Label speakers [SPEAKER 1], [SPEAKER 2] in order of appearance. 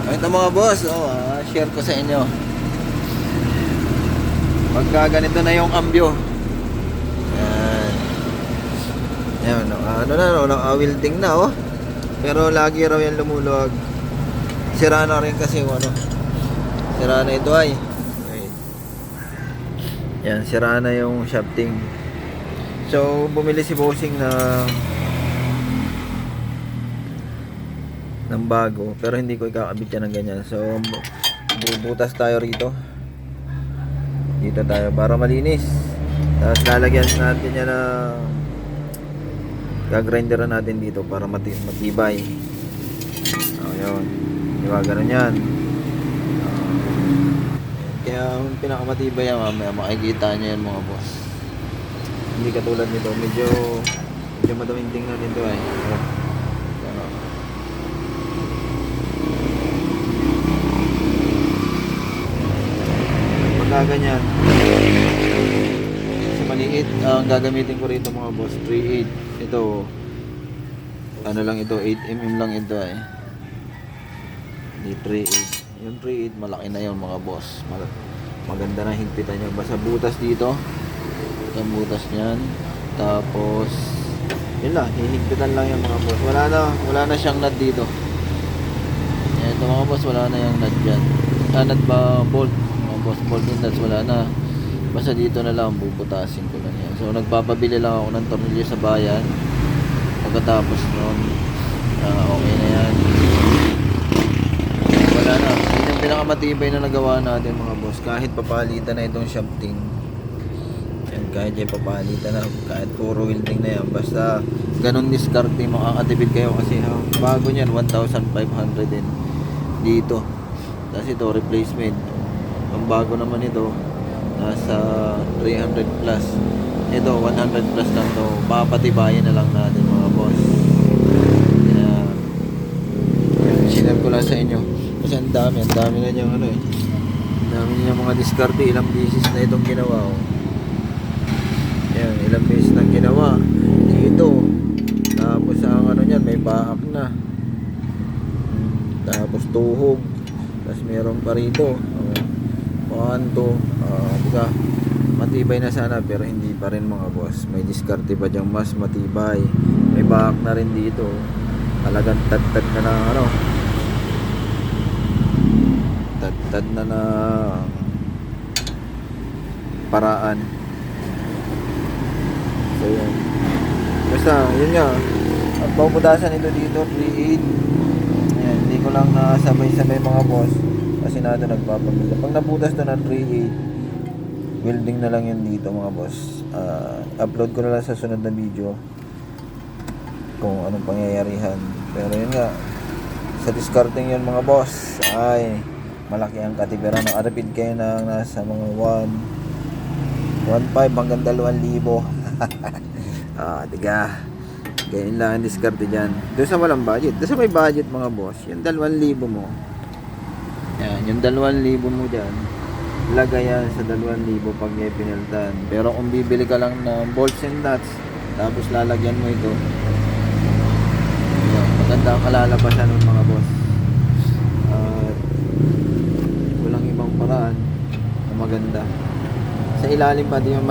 [SPEAKER 1] Ito mga boss, share ko sa inyo. Pagka ganito na yung ambyo. Yan. Yan, awilding na oh. Pero lagi raw yan lumuluwag. Sira na rin kasi sira na ito ay. Okay. Yan, sira na yung shafting. So, bumili si Bossing ng bago, pero hindi ko ikakabit yan ng ganyan. So, bubutas tayo rito. Dito tayo para malinis. Tapos lalagyan natin yan na gagrinderan natin dito para matibay. Yun. Diba, ganun yan. Kaya pinakamatibay yan, mamaya makikita nyo yan mga boss. Hindi katulad nito, medyo madaming tingnan nito ay. Ganyan kasi maliit. Ang gagamitin ko rito mga boss 3.8. Ito ano lang ito, 8mm lang ito ay. Hindi 3.8. Yung 3.8 malaki na yun mga boss. Maganda na higpitan nyo. Basta butas dito, itong butas nyan, tapos yun lang, hihigpitan lang yung mga boss. Wala na siyang nut dito. Ito mga boss, wala na yung nut dyan. Nut ba bolt boss, bolt and nuts wala na. Basta dito na lang bubutasin ko lang yan. So nagpapabili lang ako ng tornilyo sa bayan. Pagkatapos nun okay na yan. Wala na. Yun yung pinakamatibay na nagawa natin mga boss. Kahit papalitan na itong shafting yan, kahit yung papalitan na, kahit puro welding na yan, basta ganun diskarte makakatipid kayo kasi bago nyan 1,500 din dito. Tapos ito replacement. Ang bago naman ito nasa 300 plus. Ito 100 plus lang to. Papatibayin na lang natin mga boss. Kaya share ko lang sa inyo kasi ang dami na niyang ang dami niyang mga diskarte. Ilang beses na itong ginawa yan, ilang beses na ginawa dito. Tapos ang niyan may baak na, tapos tuhog, tapos meron pa rito diba? Matibay na sana pero hindi pa rin mga boss. May diskarte pa dyan mas matibay. May back na rin dito. Talagang tad-tad na tad-tad na paraan. So yun. Basta yun nga, ang puputasan ito dito 3.8. Ayan, hindi ko lang nasabay-sabay mga boss kasi natin nagpapamila. Pag nabutas to ng 3.8, welding na lang yun dito mga boss. Upload ko na lang sa sunod na video kung anong pangyayarihan. Pero yun nga, sa discarding yun mga boss ay malaki ang katibiran. Nakatipid kayo na nasa mga 1.5 hanggang 2,000. Diga, ganyan lang ang discarte dyan. Doon sa walang budget. Doon sa may budget mga boss, yung 2,000 mo yan, yung 2,000 mo dyan, lagay yan sa 2,000 pag may pinaltan. Pero kung bibili ka lang ng bolts and nuts, tapos lalagyan mo ito, yan, maganda ang kalalabasan ng mga boss. Walang ibang paraan na maganda. Sa ilalim pa din yung